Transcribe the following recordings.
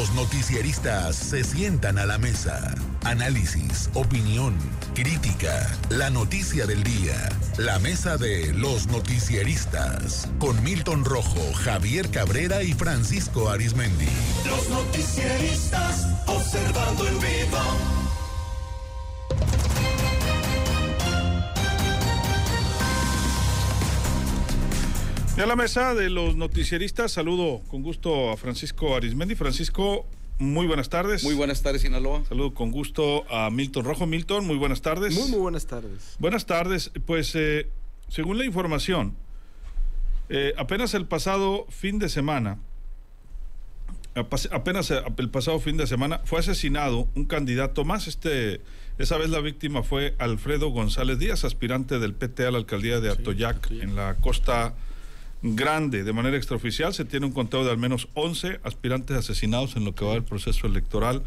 Los noticieristas se sientan a la mesa. Análisis, opinión, crítica, la noticia del día. La mesa de los noticieristas. Con Milton Rojo, Javier Cabrera y Francisco Arizmendi. Los noticieristas observando en vivo. Y a la mesa de los noticieristas, saludo con gusto a Francisco Arizmendi. Francisco, muy buenas tardes. Muy buenas tardes, Sinaloa. Saludo con gusto a Milton Rojo. Milton, muy buenas tardes. Muy buenas tardes. Buenas tardes. Pues, según la información, apenas el pasado fin de semana, fue asesinado un candidato más. Esa vez la víctima fue Alfredo González Díaz, aspirante del PT a la alcaldía de Atoyac, en la Costa Grande. De manera extraoficial se tiene un conteo de al menos 11 aspirantes asesinados en lo que va del proceso electoral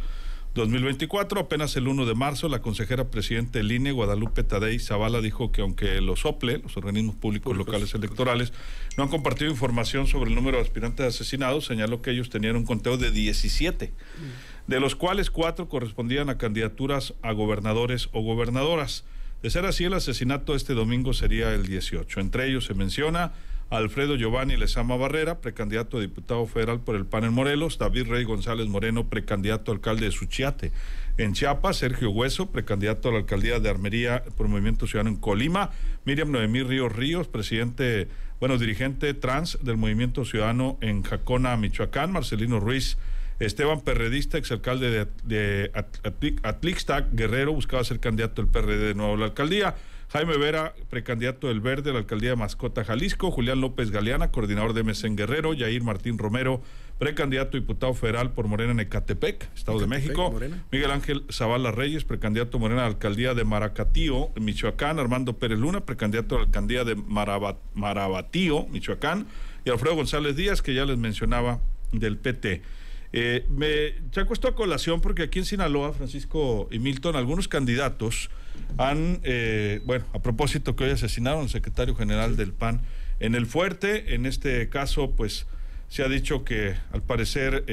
2024. Apenas el 1 de marzo, la consejera presidente del INE, Guadalupe Tadei Zavala, dijo que aunque los OPLE, los organismos públicos locales electorales, no han compartido información sobre el número de aspirantes asesinados, señaló que ellos tenían un conteo de 17, de los cuales 4 correspondían a candidaturas a gobernadores o gobernadoras. De ser así, el asesinato este domingo sería el 18. Entre ellos se menciona a Alfredo Giovanni Lezama Barrera, precandidato a diputado federal por el PAN en Morelos; David Rey González Moreno, precandidato a alcalde de Suchiate en Chiapas; Sergio Hueso, precandidato a la alcaldía de Armería por Movimiento Ciudadano en Colima; Miriam Noemí Ríos, dirigente trans del Movimiento Ciudadano en Jacona, Michoacán; Marcelino Ruiz Esteban, perredista, exalcalde de Atlixtac, Guerrero, buscaba ser candidato del PRD de nuevo a la alcaldía; Jaime Vera, precandidato del Verde a la alcaldía de Mascota, Jalisco; Julián López Galeana, coordinador de MC en Guerrero; Yair Martín Romero, precandidato a diputado federal por Morena en Ecatepec, Estado de México; Morena. Miguel Ángel Zavala Reyes, precandidato Morena a la alcaldía de Maracatío, en Michoacán; Armando Pérez Luna, precandidato a la alcaldía de Marabatío, Michoacán; y Alfredo González Díaz, que ya les mencionaba, del PT. Me saco esto a colación porque aquí en Sinaloa, Francisco y Milton, algunos candidatos han, a propósito que hoy asesinaron al secretario general del PAN en El Fuerte. En este caso, pues, se ha dicho que al parecer,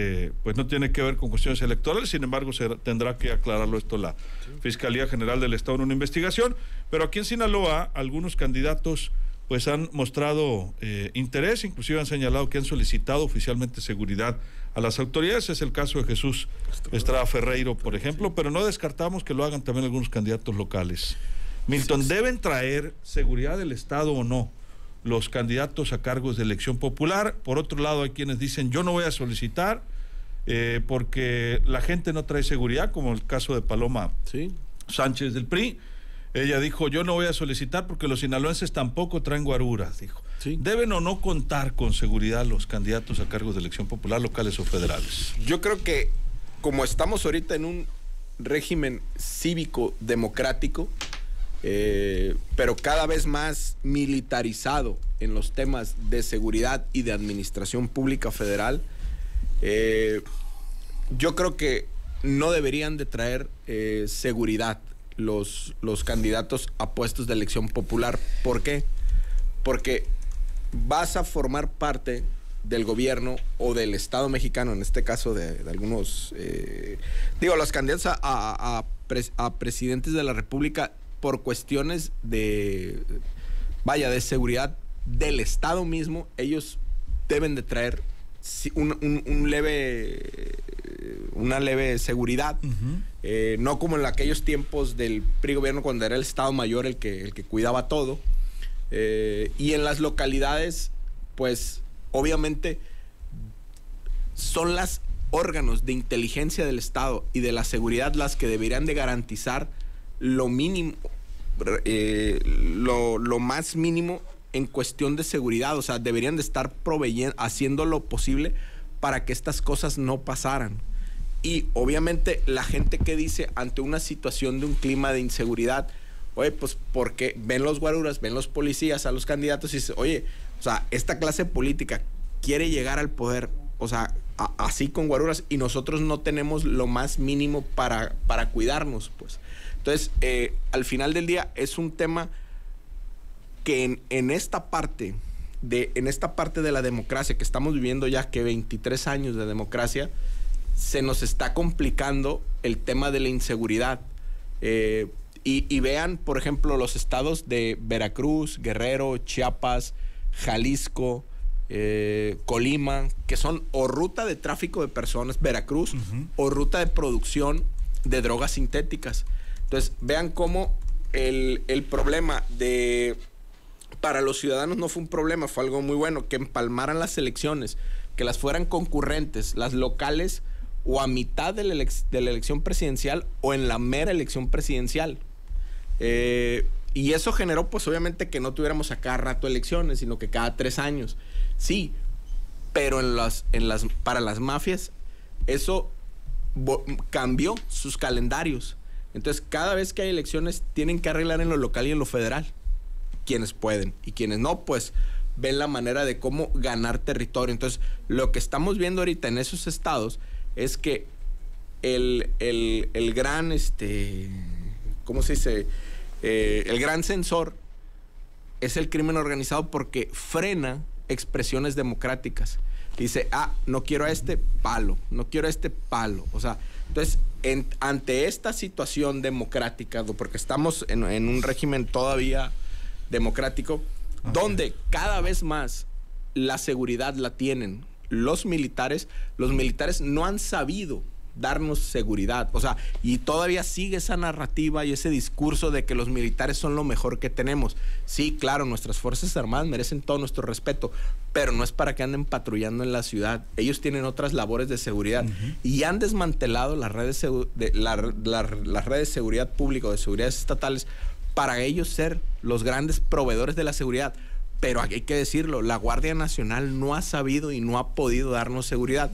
pues no tiene que ver con cuestiones electorales. Sin embargo, tendrá que aclararlo esto la Fiscalía General del Estado en una investigación. Pero aquí en Sinaloa, algunos candidatos pues han mostrado interés, inclusive han señalado que han solicitado oficialmente seguridad a las autoridades. Es el caso de Jesús Estrada Ferreiro, por ejemplo, pero no descartamos que lo hagan también algunos candidatos locales. Milton, ¿deben traer seguridad del Estado o no los candidatos a cargos de elección popular? Por otro lado, hay quienes dicen, yo no voy a solicitar porque la gente no trae seguridad, como el caso de Paloma Sánchez del PRI. Ella dijo, yo no voy a solicitar porque los sinaloenses tampoco traen guaruras, dijo. ¿Deben o no contar con seguridad los candidatos a cargos de elección popular, locales o federales? Yo creo que como estamos ahorita en un régimen cívico democrático, pero cada vez más militarizado en los temas de seguridad y de administración pública federal, yo creo que no deberían de traer seguridad los candidatos a puestos de elección popular. ¿Por qué? Porque vas a formar parte del gobierno o del Estado mexicano, en este caso de algunos, los candidatos a presidentes de la República por cuestiones de seguridad del Estado mismo. Ellos deben de traer una leve seguridad, no como en aquellos tiempos del PRI gobierno, cuando era el Estado Mayor el que cuidaba todo, y en las localidades, pues obviamente son los órganos de inteligencia del Estado y de la seguridad las que deberían de garantizar lo mínimo, lo más mínimo en cuestión de seguridad. O sea, deberían de estar haciendo lo posible para que estas cosas no pasaran. Y obviamente la gente que dice ante una situación de un clima de inseguridad, oye, pues porque ven los guaruras, ven los policías a los candidatos y dicen, oye, o sea, esta clase política quiere llegar al poder, o sea, así con guaruras, y nosotros no tenemos lo más mínimo para cuidarnos, pues. Entonces, al final del día es un tema que en esta parte de la democracia, que estamos viviendo ya que 23 años de democracia, se nos está complicando el tema de la inseguridad. Y vean, por ejemplo, los estados de Veracruz, Guerrero, Chiapas, Jalisco, Colima, que son o ruta de tráfico de personas, Veracruz, o ruta de producción de drogas sintéticas. Entonces, vean cómo el problema para los ciudadanos no fue un problema, fue algo muy bueno, que empalmaran las elecciones, que las fueran concurrentes, las locales, o a mitad de la elección presidencial o en la mera elección presidencial. Y eso generó, pues obviamente, que no tuviéramos a cada rato elecciones, sino que cada 3 años. Sí, pero para las mafias eso cambió sus calendarios. Entonces, cada vez que hay elecciones, tienen que arreglar en lo local y en lo federal. Quienes pueden. Y quienes no, pues ven la manera de cómo ganar territorio. Entonces, lo que estamos viendo ahorita en esos estados es que el gran, ¿cómo se dice? El gran censor es el crimen organizado, porque frena expresiones democráticas. Dice, no quiero a este, palo, no quiero a este, palo. O sea, entonces, ante esta situación democrática, porque estamos en un régimen todavía democrático, donde cada vez más la seguridad la tienen los militares no han sabido darnos seguridad. O sea, y todavía sigue esa narrativa y ese discurso de que los militares son lo mejor que tenemos. Sí, claro, nuestras Fuerzas Armadas merecen todo nuestro respeto, pero no es para que anden patrullando en la ciudad. Ellos tienen otras labores de seguridad y han desmantelado las redes de seguridad pública o de seguridades estatales para ellos ser los grandes proveedores de la seguridad. Pero hay que decirlo, la Guardia Nacional no ha sabido y no ha podido darnos seguridad.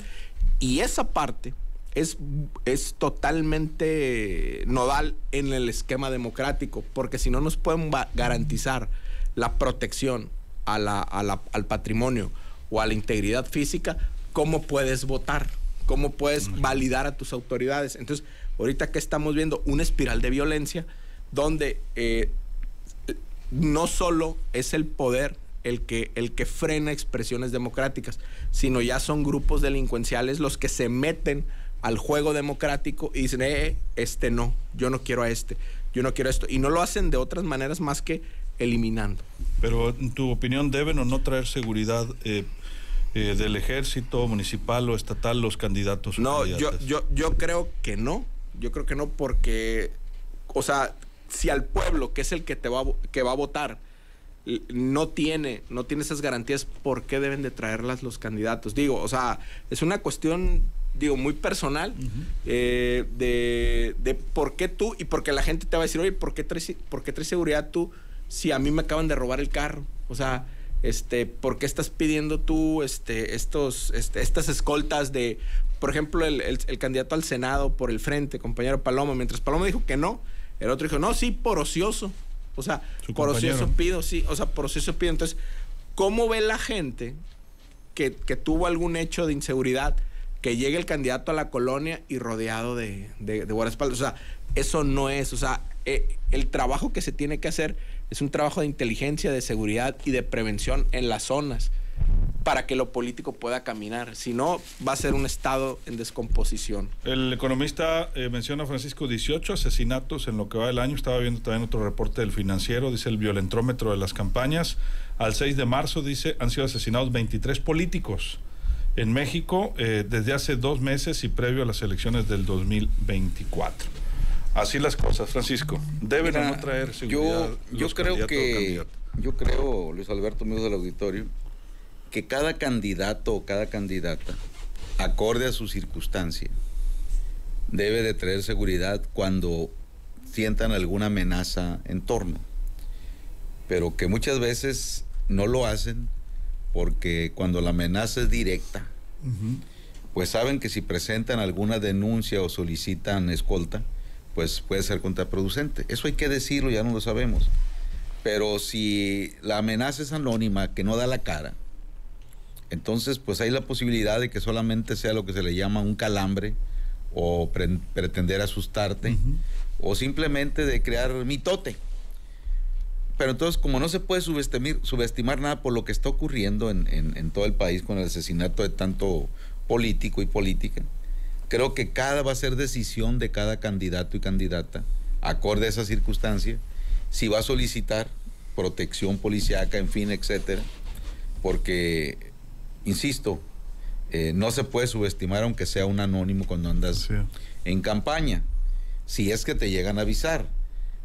Y esa parte es totalmente nodal en el esquema democrático, porque si no nos pueden garantizar la protección al patrimonio o a la integridad física, ¿cómo puedes votar? ¿Cómo puedes validar a tus autoridades? Entonces, ahorita que estamos viendo una espiral de violencia donde no solo es el poder el que frena expresiones democráticas, sino ya son grupos delincuenciales los que se meten al juego democrático y dicen, no, yo no quiero a yo no quiero esto. Y no lo hacen de otras maneras más que eliminando. Pero, en tu opinión, ¿deben o no traer seguridad del ejército municipal o estatal los candidatos? No, yo creo que no. Yo creo que no, porque, o sea, si al pueblo, que es el que va a votar, no tiene esas garantías, ¿por qué deben de traerlas los candidatos? Digo, o sea, es una cuestión, muy personal, de por qué tú, y porque la gente te va a decir, oye, ¿por qué traes seguridad tú si a mí me acaban de robar el carro? O sea, ¿por qué estás pidiendo tú estas escoltas de, por ejemplo, el candidato al Senado por el Frente, compañero Paloma? Mientras Paloma dijo que no, el otro dijo, no, sí, por ocioso. O sea, por ocioso pido, sí. O sea, por ocioso pido. Entonces, ¿cómo ve la gente que tuvo algún hecho de inseguridad, que llegue el candidato a la colonia y rodeado de guardaespaldas? O sea, eso no es. O sea, el trabajo que se tiene que hacer es un trabajo de inteligencia, de seguridad y de prevención en las zonas, para que lo político pueda caminar. Si no, va a ser un estado en descomposición. El economista menciona, Francisco, 18 asesinatos en lo que va del año. Estaba viendo también otro reporte del Financiero, dice el violentrómetro de las campañas. Al 6 de marzo, dice, han sido asesinados 23 políticos en México desde hace 2 meses y previo a las elecciones del 2024. Así las cosas, Francisco. ¿Deben o no traer seguridad los candidatos o candidatas? Yo creo, Luis Alberto, amigos del auditorio, que cada candidato o cada candidata, acorde a su circunstancia, debe de traer seguridad cuando sientan alguna amenaza en torno, pero que muchas veces no lo hacen porque cuando la amenaza es directa, pues saben que si presentan alguna denuncia o solicitan escolta, pues puede ser contraproducente. Eso hay que decirlo, ya no lo sabemos. Pero si la amenaza es anónima, que no da la cara, entonces pues hay la posibilidad de que solamente sea lo que se le llama un calambre o pretender asustarte o simplemente de crear mitote. Pero entonces, como no se puede subestimar nada por lo que está ocurriendo en todo el país con el asesinato de tanto político y política, creo que va a ser decisión de cada candidato y candidata, acorde a esa circunstancia, si va a solicitar protección policíaca, en fin, etcétera, porque, insisto, no se puede subestimar aunque sea un anónimo cuando andas en campaña, si es que te llegan a avisar.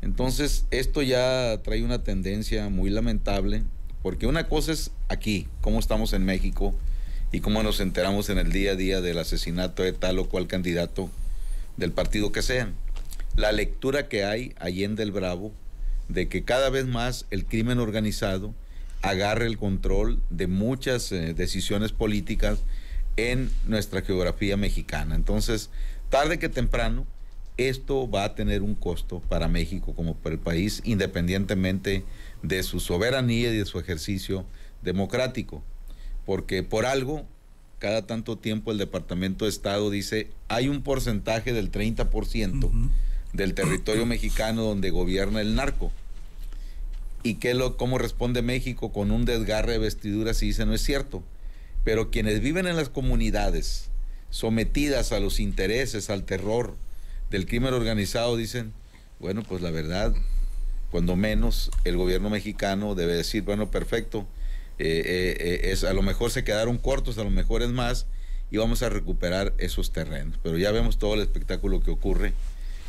Entonces, esto ya trae una tendencia muy lamentable, porque una cosa es aquí, cómo estamos en México y cómo nos enteramos en el día a día del asesinato de tal o cual candidato del partido que sean. La lectura que hay allende el Bravo de que cada vez más el crimen organizado agarre el control de muchas decisiones políticas en nuestra geografía mexicana. Entonces, tarde que temprano, esto va a tener un costo para México como para el país, independientemente de su soberanía y de su ejercicio democrático. Porque por algo, cada tanto tiempo el Departamento de Estado dice, hay un porcentaje del 30% del territorio mexicano donde gobierna el narco. ¿Y cómo responde México? Con un desgarre de vestiduras y dice, no es cierto. Pero quienes viven en las comunidades sometidas a los intereses, al terror del crimen organizado, dicen, bueno, pues la verdad, cuando menos el gobierno mexicano debe decir, bueno, perfecto, a lo mejor se quedaron cortos, a lo mejor es más, y vamos a recuperar esos terrenos. Pero ya vemos todo el espectáculo que ocurre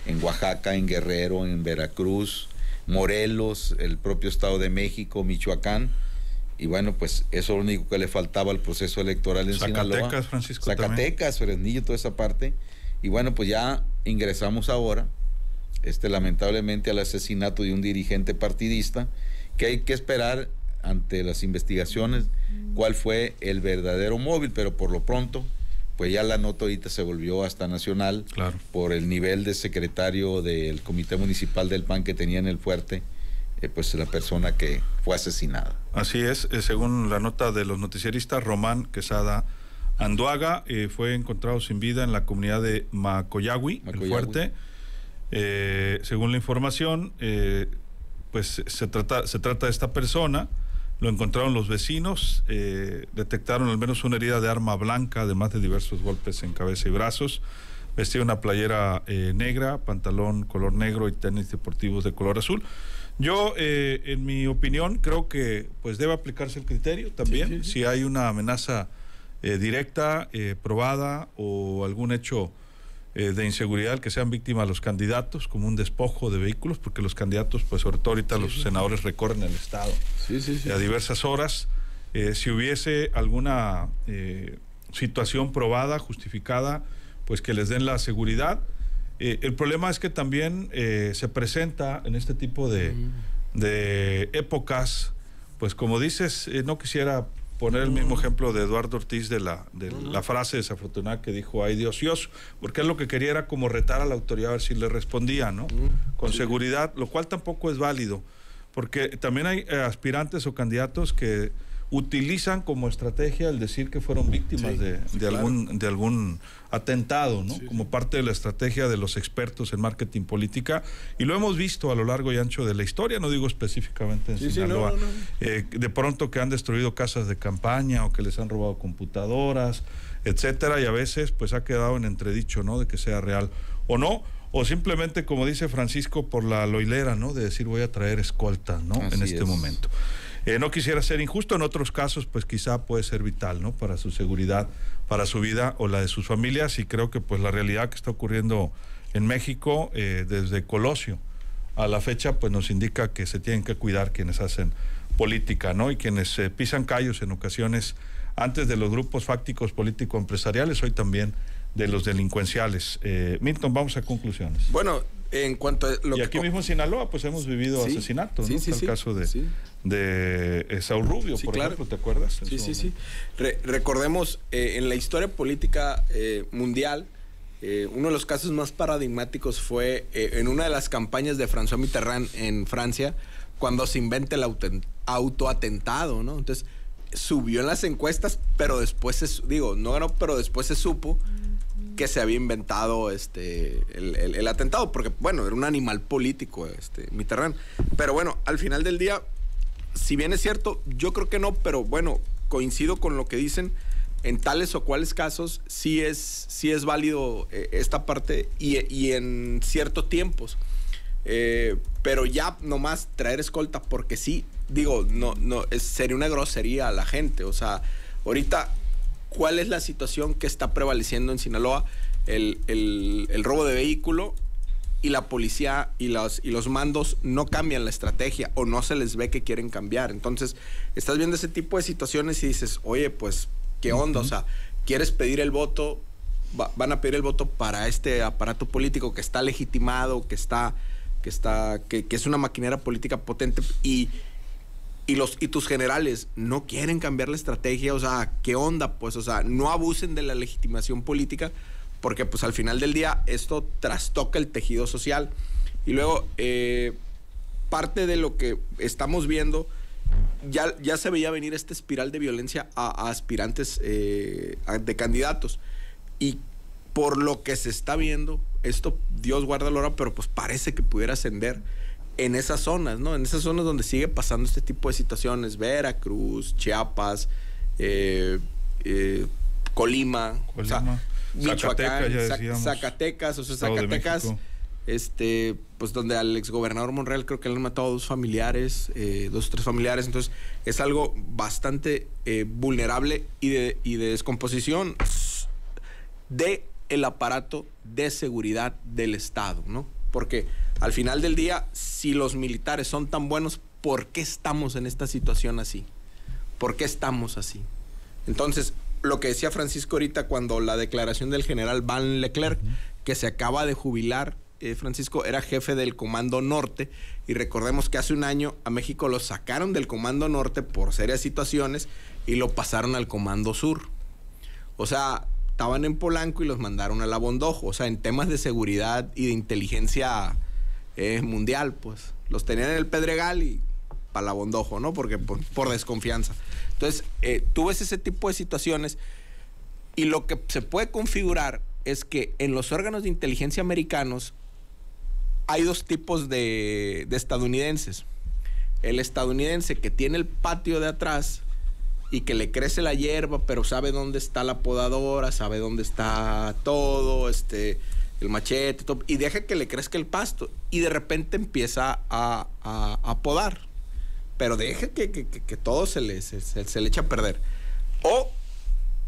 en Oaxaca, en Guerrero, en Veracruz, Morelos, el propio Estado de México, Michoacán, y bueno, pues eso es lo único que le faltaba al proceso electoral en Sinaloa. Zacatecas, Francisco, Zacatecas, Fresnillo, toda esa parte. Y bueno, pues ya ingresamos ahora, lamentablemente, al asesinato de un dirigente partidista, que hay que esperar ante las investigaciones cuál fue el verdadero móvil, pero por lo pronto, pues ya la nota ahorita se volvió hasta nacional, claro, por el nivel de secretario del Comité Municipal del PAN que tenía en el fuerte, pues la persona que fue asesinada. Así es, según la nota de los noticieristas, Román Quesada Anduaga fue encontrado sin vida en la comunidad de Macoyagui, el fuerte. Según la información, pues se trata de esta persona. Lo encontraron los vecinos, detectaron al menos una herida de arma blanca, además de diversos golpes en cabeza y brazos. Vestía una playera negra, pantalón color negro y tenis deportivos de color azul. Yo, en mi opinión, creo que pues debe aplicarse el criterio también. Sí. Si hay una amenaza directa, probada, o algún hecho de inseguridad que sean víctimas los candidatos, como un despojo de vehículos, porque los candidatos, pues sobre todo ahorita los senadores recorren el estado a diversas horas. Si hubiese alguna situación probada, justificada, pues que les den la seguridad. El problema es que también se presenta en este tipo de épocas, pues como dices, no quisiera poner el mismo ejemplo de Eduardo Ortiz de la frase desafortunada que dijo, ay Dios, porque él lo que quería era como retar a la autoridad a ver si le respondía, ¿no? Con seguridad, lo cual tampoco es válido, porque también hay aspirantes o candidatos que utilizan como estrategia el decir que fueron víctimas de algún atentado, ¿no? Como parte de la estrategia de los expertos en marketing política, y lo hemos visto a lo largo y ancho de la historia, no digo específicamente en Sinaloa, de pronto que han destruido casas de campaña o que les han robado computadoras, etcétera, y a veces pues ha quedado en entredicho, ¿no? De que sea real o no, o simplemente, como dice Francisco, por la loilera, ¿no? De decir voy a traer escolta, ¿no? En este momento. No quisiera ser injusto, en otros casos pues quizá puede ser vital, ¿no? Para su seguridad, para su vida o la de sus familias, y creo que pues la realidad que está ocurriendo en México desde Colosio a la fecha pues nos indica que se tienen que cuidar quienes hacen política, ¿no? Y quienes pisan callos en ocasiones antes de los grupos fácticos político-empresariales, hoy también de los delincuenciales. Milton, vamos a conclusiones. Bueno, en cuanto a lo y aquí mismo en Sinaloa pues hemos vivido asesinatos, ¿no? El caso de Saúl Rubio, por ejemplo, ¿te acuerdas? Sí. Recordemos, en la historia política mundial, uno de los casos más paradigmáticos fue en una de las campañas de François Mitterrand en Francia, cuando se inventa el autoatentado, ¿no? Entonces, subió en las encuestas, pero después no ganó, pero después se supo que se había inventado el atentado, porque bueno, era un animal político Mitterrand. Pero bueno, al final del día, si bien es cierto, yo creo que no, pero bueno, coincido con lo que dicen, en tales o cuales casos sí es válido esta parte y en ciertos tiempos. Pero ya nomás traer escolta porque sí, digo, sería una grosería a la gente. O sea, ahorita, ¿cuál es la situación que está prevaleciendo en Sinaloa? El robo de vehículo, y la policía y los mandos no cambian la estrategia o no se les ve que quieren cambiar. Entonces, estás viendo ese tipo de situaciones y dices, oye, pues, ¿qué onda? O sea, ¿quieres pedir el voto? Van a pedir el voto para este aparato político que está legitimado, que es una maquinaria política potente y tus generales no quieren cambiar la estrategia. O sea, ¿qué onda? Pues, o sea, no abusen de la legitimación política, porque pues al final del día esto trastoca el tejido social. Y luego, parte de lo que estamos viendo, ya se veía venir esta espiral de violencia a aspirantes de candidatos. Y por lo que se está viendo, esto, Dios guarda la hora, pero pues parece que pudiera ascender en esas zonas, ¿no? En esas zonas donde sigue pasando este tipo de situaciones, Veracruz, Chiapas, Colima. O sea, Michoacán, Zacatecas, o sea, Zacatecas, pues donde al exgobernador Monreal creo que le han matado 2 familiares, 2 o 3 familiares. Entonces es algo bastante vulnerable y de descomposición de el aparato de seguridad del Estado, ¿no? Porque al final del día, si los militares son tan buenos, ¿por qué estamos en esta situación así? ¿Por qué estamos así? Entonces, lo que decía Francisco ahorita, cuando la declaración del general Van Leclerc, que se acaba de jubilar, Francisco, era jefe del Comando Norte, y recordemos que hace un año a México lo sacaron del Comando Norte por serias situaciones y lo pasaron al Comando Sur. O sea, estaban en Polanco y los mandaron a La Bondojo. O sea, en temas de seguridad y de inteligencia mundial, pues los tenían en el Pedregal y para La Bondojo, ¿no? Porque por desconfianza. Entonces, tú ves ese tipo de situaciones y lo que se puede configurar es que en los órganos de inteligencia americanos hay 2 tipos de estadounidenses. El estadounidense que tiene el patio de atrás y que le crece la hierba, pero sabe dónde está la podadora, sabe dónde está todo, el machete, todo, y deja que le crezca el pasto y de repente empieza a podar. Pero deja que todo se le echa a perder. O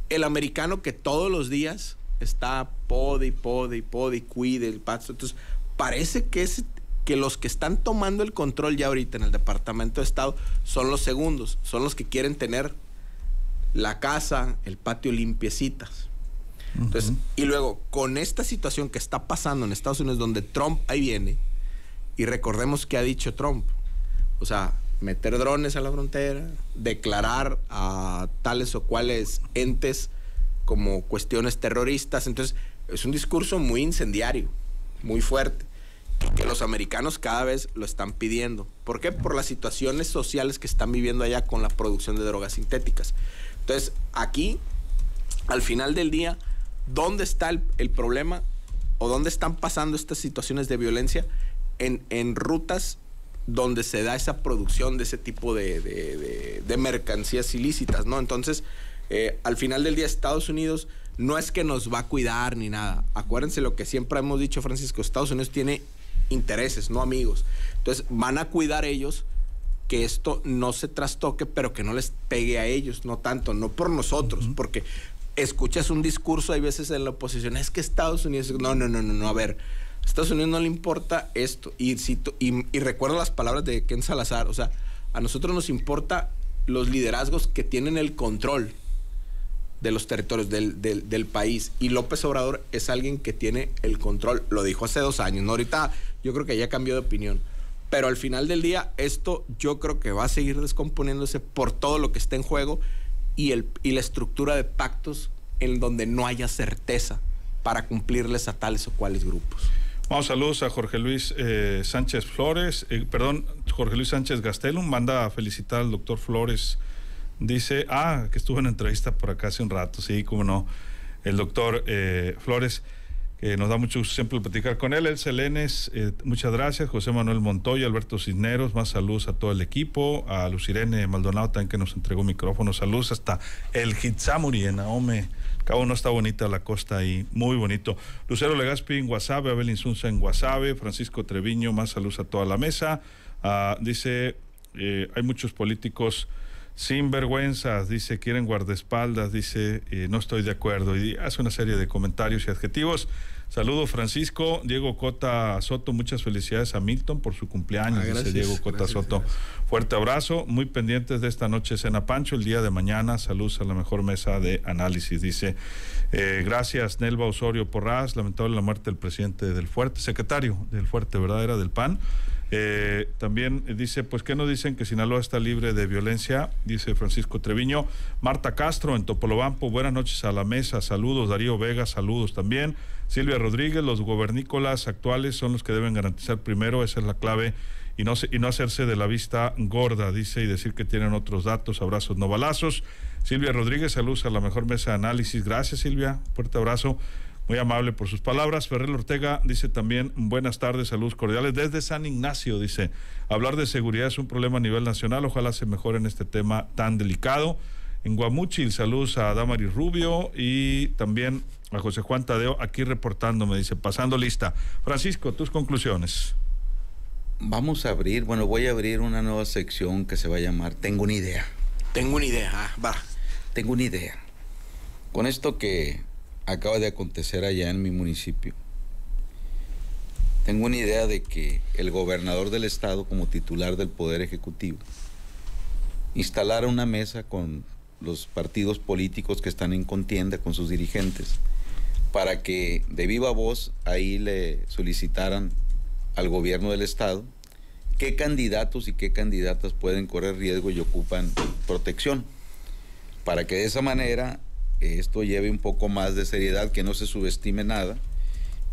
el americano que todos los días está pode y cuide el pasto. Entonces, parece que los que están tomando el control ya ahorita en el Departamento de Estado son los segundos, son los que quieren tener la casa, el patio limpiecitas. Entonces, y luego, con esta situación que está pasando en Estados Unidos, donde Trump ahí viene, y recordemos que ha dicho Trump, o sea, meter drones a la frontera, declarar a tales o cuales entes como cuestiones terroristas. Entonces, es un discurso muy incendiario, muy fuerte, que los americanos cada vez lo están pidiendo. ¿Por qué? Por las situaciones sociales que están viviendo allá con la producción de drogas sintéticas. Entonces, aquí, al final del día, ¿dónde está el problema? ¿O dónde están pasando estas situaciones de violencia? En rutas donde se da esa producción de ese tipo de mercancías ilícitas, ¿no? Entonces, al final del día, Estados Unidos no es que nos va a cuidar ni nada. Acuérdense lo que siempre hemos dicho, Francisco, Estados Unidos tiene intereses, no amigos. Entonces, van a cuidar ellos que esto no se trastoque, pero que no les pegue a ellos, no tanto, no por nosotros, porque escuchas un discurso, hay veces en la oposición, es que Estados Unidos, no, a ver, a Estados Unidos no le importa esto, y recuerdo las palabras de Ken Salazar, o sea, a nosotros nos importa los liderazgos que tienen el control de los territorios del país, y López Obrador es alguien que tiene el control, lo dijo hace 2 años, ¿no? Ahorita yo creo que ya cambió de opinión, pero al final del día esto yo creo que va a seguir descomponiéndose por todo lo que está en juego y la estructura de pactos en donde no haya certeza para cumplirles a tales o cuales grupos. Vamos, saludos a Jorge Luis Sánchez Flores, Jorge Luis Sánchez Gastelum, manda a felicitar al doctor Flores. Dice, que estuvo en entrevista por acá hace un rato, sí, cómo no, el doctor Flores. que nos da mucho gusto siempre platicar con él. Elsa Lenes, muchas gracias. José Manuel Montoya, Alberto Cisneros, más saludos a todo el equipo. A Lucirene Maldonado también, que nos entregó micrófonos. Saludos hasta el Hitsamuri en Ahome. Cabo no está bonita la costa ahí, muy bonito. Lucero Legaspi en Guasave, Abel Insunza en Guasave, Francisco Treviño, más saludos a toda la mesa. Dice, hay muchos políticos sin vergüenzas, dice, quieren guardaespaldas, dice, no estoy de acuerdo, y hace una serie de comentarios y adjetivos. Saludo, Francisco. Diego Cota Soto, muchas felicidades a Milton por su cumpleaños, gracias, dice Diego Cota Soto. Gracias. Fuerte abrazo, muy pendientes de esta noche Cena Pancho, el día de mañana, saludos a la mejor mesa de análisis, dice. Gracias, Nelva Osorio Porras, lamentable la muerte del presidente del Fuerte, secretario del Fuerte, ¿verdad? Era del PAN. También dice, pues ¿qué no dicen que Sinaloa está libre de violencia? Dice Francisco Treviño. Marta Castro en Topolobampo, buenas noches a la mesa, saludos. Darío Vega, saludos también. Silvia Rodríguez, los gobernícolas actuales son los que deben garantizar primero, esa es la clave, y no hacerse de la vista gorda, dice, y decir que tienen otros datos. Abrazos, no balazos. Silvia Rodríguez, saludos a la mejor mesa de análisis. Gracias, Silvia, fuerte abrazo. Muy amable por sus palabras. Ferrer Ortega dice también, buenas tardes, saludos cordiales. Desde San Ignacio, dice, hablar de seguridad es un problema a nivel nacional, ojalá se mejore en este tema tan delicado. En Guamúchil, saludos a Damaris Rubio y también a José Juan Tadeo, aquí reportándome, dice, pasando lista. Francisco, tus conclusiones. Voy a abrir una nueva sección que se va a llamar Tengo una idea. Tengo una idea, va. Tengo una idea. Con esto que acaba de acontecer allá en mi municipio, tengo una idea de que el gobernador del estado, como titular del Poder Ejecutivo, instalara una mesa con los partidos políticos que están en contienda, con sus dirigentes, para que de viva voz ahí le solicitaran al gobierno del estado qué candidatos y qué candidatas pueden correr riesgo y ocupan protección, para que de esa manera esto lleve un poco más de seriedad, que no se subestime nada,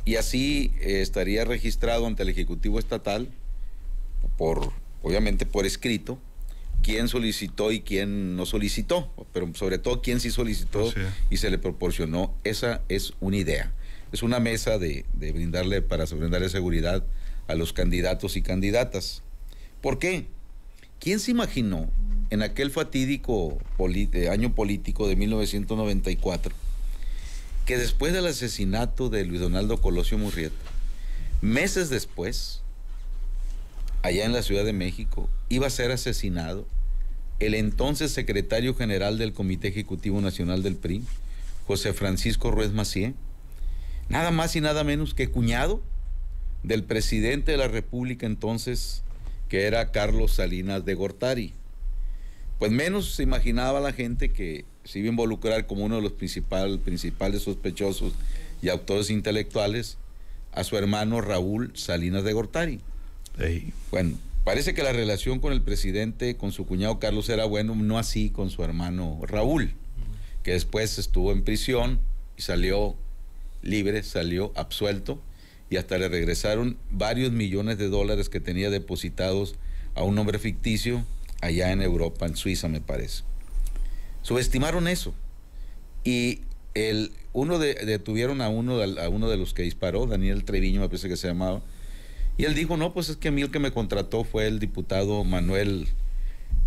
y así estaría registrado ante el Ejecutivo Estatal, obviamente por escrito, quién solicitó y quién no solicitó, pero sobre todo quién sí solicitó y se le proporcionó. Esa es una idea. Es una mesa para brindarle seguridad a los candidatos y candidatas. ¿Por qué? ¿Quién se imaginó en aquel fatídico año político de 1994 que después del asesinato de Luis Donaldo Colosio Murrieta, meses después, allá en la Ciudad de México, iba a ser asesinado el entonces secretario general del Comité Ejecutivo Nacional del PRI, José Francisco Ruiz Massieu, nada más y nada menos que cuñado del presidente de la República entonces, que era Carlos Salinas de Gortari? Pues menos se imaginaba la gente que se iba a involucrar como uno de los principales sospechosos y autores intelectuales a su hermano Raúl Salinas de Gortari. Hey. Bueno, parece que la relación con el presidente, con su cuñado Carlos, era bueno, no así con su hermano Raúl, que después estuvo en prisión y salió libre, salió absuelto, y hasta le regresaron varios millones de dólares que tenía depositados a un hombre ficticio allá en Europa, en Suiza me parece. Subestimaron eso, y detuvieron a uno de los que disparó, Daniel Treviño me parece que se llamaba, y él dijo, no, pues es que a mí el que me contrató fue el diputado Manuel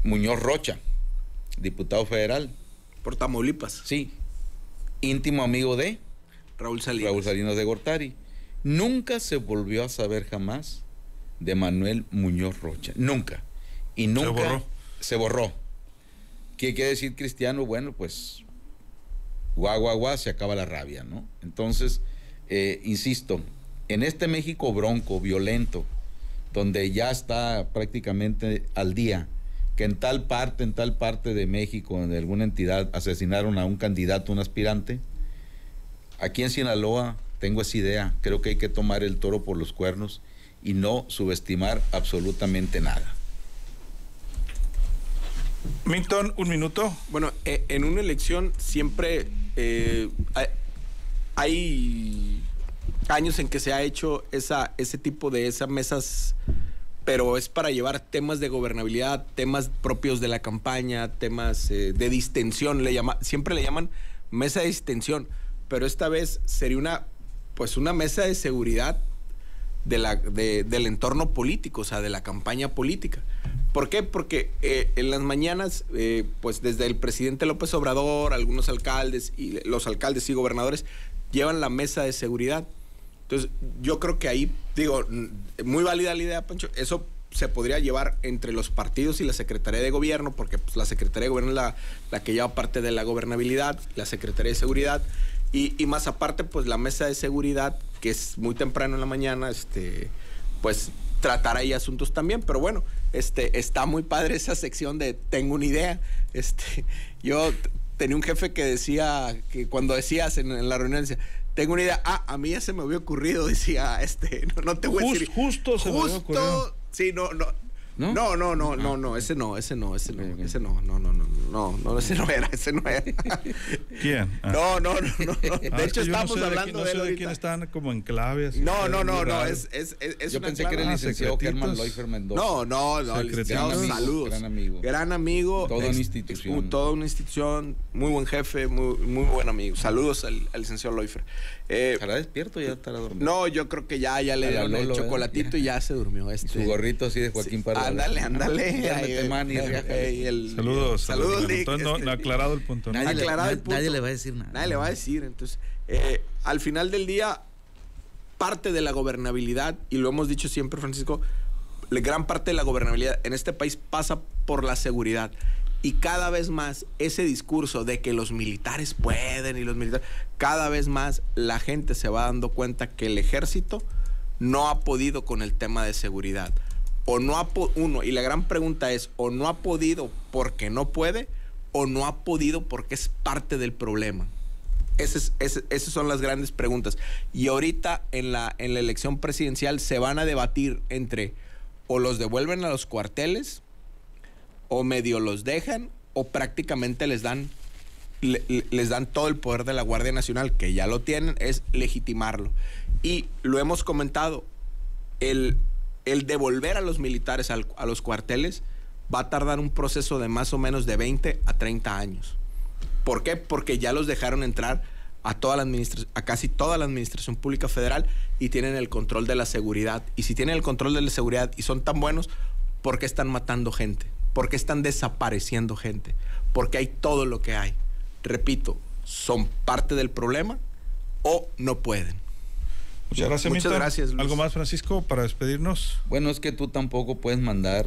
Muñoz Rocha, diputado federal. Por Tamaulipas. Sí, íntimo amigo de Raúl Salinas de Gortari. Nunca se volvió a saber jamás de Manuel Muñoz Rocha, nunca. Y nunca se borró. ¿Qué quiere decir, Cristiano? Bueno, pues guau, se acaba la rabia, ¿no? Entonces, insisto, en este México bronco, violento, donde ya está prácticamente al día, que en tal parte de México, en alguna entidad, asesinaron a un candidato, un aspirante, aquí en Sinaloa tengo esa idea. Creo que hay que tomar el toro por los cuernos y no subestimar absolutamente nada. Milton, un minuto. Bueno, en una elección siempre hay años en que se ha hecho ese tipo de esas mesas, pero es para llevar temas de gobernabilidad, temas propios de la campaña, temas de distensión, siempre le llaman mesa de distensión, pero esta vez sería una pues una mesa de seguridad del entorno político, o sea, de la campaña política. ¿Por qué? Porque en las mañanas, pues desde el presidente López Obrador, algunos alcaldes y los alcaldes y gobernadores llevan la mesa de seguridad. Entonces, yo creo que ahí, digo, muy válida la idea, Pancho, eso se podría llevar entre los partidos y la Secretaría de Gobierno, porque pues, la Secretaría de Gobierno es la que lleva parte de la gobernabilidad, la Secretaría de Seguridad, y más aparte, pues la mesa de seguridad, que es muy temprano en la mañana, pues tratar ahí asuntos también, pero bueno, está muy padre esa sección de tengo una idea. Yo tenía un jefe que decía, que cuando decías en la reunión, decía, tengo una idea, a mí ya se me había ocurrido, decía, no te voy a decir. Justo se me había ocurrido. Sí, no, ese no era. ¿Quién? No. De hecho, estamos hablando de él ahorita. ¿Quién están como en clave? Así, no, es yo pensé que era el licenciado Germán Loifer Mendoza. No, licenciado, saludos. Gran amigo. Toda una institución. Toda una institución, muy buen jefe, muy buen amigo. Saludos al licenciado Loifer. ¿Estará despierto o ya estará dormido? No, yo creo que ya le dieron el chocolatito y ya se durmió. Su gorrito así de Joaquín Parra. Ándale. Saludos, Nick. No, aclarado el punto. Nadie le va a decir nada. Nadie le va a decir. Entonces, al final del día, parte de la gobernabilidad, y lo hemos dicho siempre, Francisco, gran parte de la gobernabilidad en este país pasa por la seguridad. Y cada vez más ese discurso de que los militares pueden cada vez más la gente se va dando cuenta que el ejército no ha podido con el tema de seguridad. Y la gran pregunta es, o no ha podido porque no puede, o no ha podido porque es parte del problema. Esas son las grandes preguntas. Y ahorita en la elección presidencial se van a debatir entre o los devuelven a los cuarteles, o medio los dejan, o prácticamente les dan todo el poder de la Guardia Nacional, que ya lo tienen, es legitimarlo. Y lo hemos comentado, el devolver a los militares a los cuarteles va a tardar un proceso de más o menos de 20 a 30 años. ¿Por qué? Porque ya los dejaron entrar a casi toda la administración pública federal y tienen el control de la seguridad. Y si tienen el control de la seguridad y son tan buenos, ¿por qué están matando gente? ¿Por qué están desapareciendo gente? Porque hay todo lo que hay. Repito, ¿son parte del problema o no pueden? Muchas gracias, Muchas gracias, Luis. ¿Algo más, Francisco, para despedirnos? Bueno, es que tú tampoco puedes mandar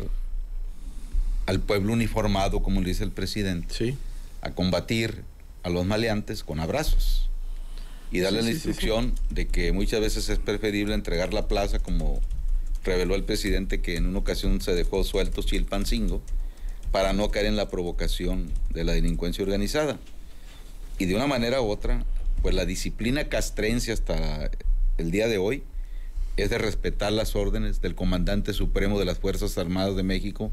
al pueblo uniformado, como le dice el presidente, sí, a combatir a los maleantes con abrazos y darle la instrucción de que muchas veces es preferible entregar la plaza, como reveló el presidente, que en una ocasión se dejó suelto Chilpancingo para no caer en la provocación de la delincuencia organizada. Y de una manera u otra, pues la disciplina castrense hasta el día de hoy es de respetar las órdenes del comandante supremo de las Fuerzas Armadas de México,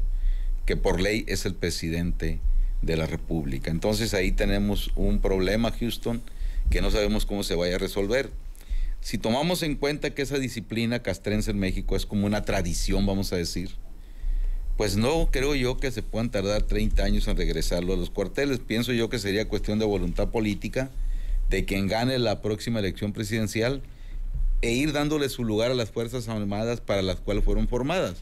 que por ley es el presidente de la República. Entonces ahí tenemos un problema, Houston, que no sabemos cómo se vaya a resolver. Si tomamos en cuenta que esa disciplina castrense en México es como una tradición, vamos a decir, pues no creo yo que se puedan tardar 30 años en regresarlo a los cuarteles. Pienso yo que sería cuestión de voluntad política de quien gane la próxima elección presidencial e ir dándole su lugar a las Fuerzas Armadas para las cuales fueron formadas.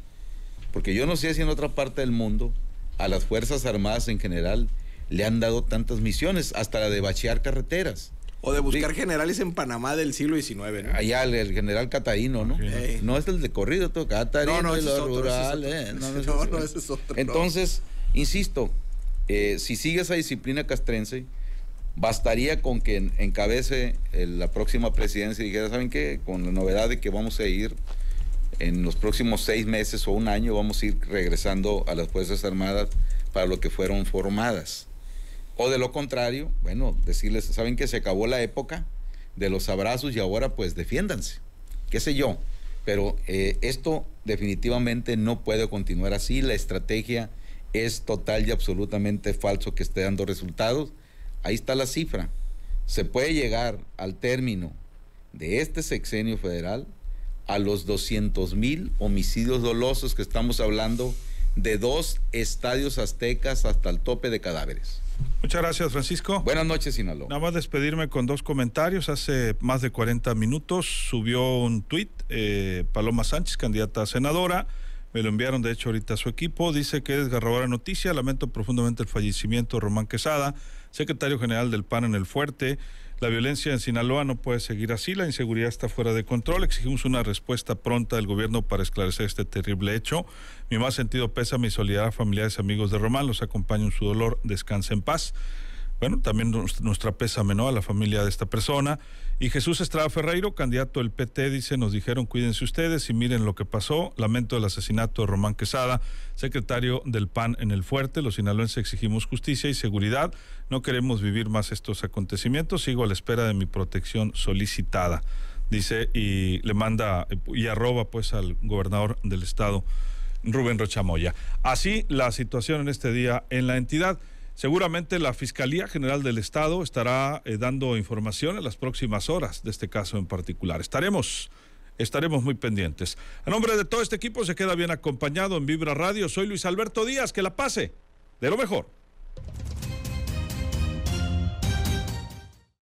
Porque yo no sé si en otra parte del mundo a las Fuerzas Armadas en general le han dado tantas misiones, hasta la de bachear carreteras. O de buscar generales en Panamá del siglo XIX, ¿no? Allá el general Catarino, ¿no? Okay. No es el de corrido, todo Catarino y lo rural. No, ese es otro. Entonces, insisto, si sigue esa disciplina castrense, bastaría con que encabece la próxima presidencia y dijera, ¿saben qué? Con la novedad de que vamos a ir en los próximos 6 meses o un año, vamos a ir regresando a las Fuerzas Armadas para lo que fueron formadas. O de lo contrario, bueno, decirles, ¿saben qué? Se acabó la época de los abrazos y ahora pues defiéndanse, qué sé yo. Pero esto definitivamente no puede continuar así. La estrategia es total y absolutamente falso que esté dando resultados. Ahí está la cifra. Se puede llegar al término de este sexenio federal a los 200,000 homicidios dolosos que estamos hablando, de 2 estadios aztecas hasta el tope de cadáveres. Muchas gracias, Francisco. Buenas noches, Sinaloa. Nada más despedirme con 2 comentarios. Hace más de 40 minutos subió un tuit Paloma Sánchez, candidata a senadora. Me lo enviaron, de hecho, ahorita a su equipo. Dice que es desgarradora noticia. Lamento profundamente el fallecimiento de Román Quesada, secretario general del PAN en El Fuerte. La violencia en Sinaloa no puede seguir así. La inseguridad está fuera de control. Exigimos una respuesta pronta del gobierno para esclarecer este terrible hecho. Mi más sentido pésame y solidaridad a familiares y amigos de Román. Los acompaño en su dolor. Descanse en paz. Bueno, también nuestra pésame, ¿no?, a la familia de esta persona. Y Jesús Estrada Ferreiro, candidato del PT, dice: nos dijeron cuídense ustedes y miren lo que pasó. Lamento el asesinato de Román Quesada, secretario del PAN en El Fuerte. Los sinaloenses exigimos justicia y seguridad. No queremos vivir más estos acontecimientos. Sigo a la espera de mi protección solicitada. Dice, y le manda y arroba pues al gobernador del estado, Rubén Rocha Moya. Así la situación en este día en la entidad. Seguramente la Fiscalía General del Estado estará dando información en las próximas horas de este caso en particular. Estaremos muy pendientes. A nombre de todo este equipo se queda bien acompañado en Vibra Radio. Soy Luis Alberto Díaz. Que la pase de lo mejor.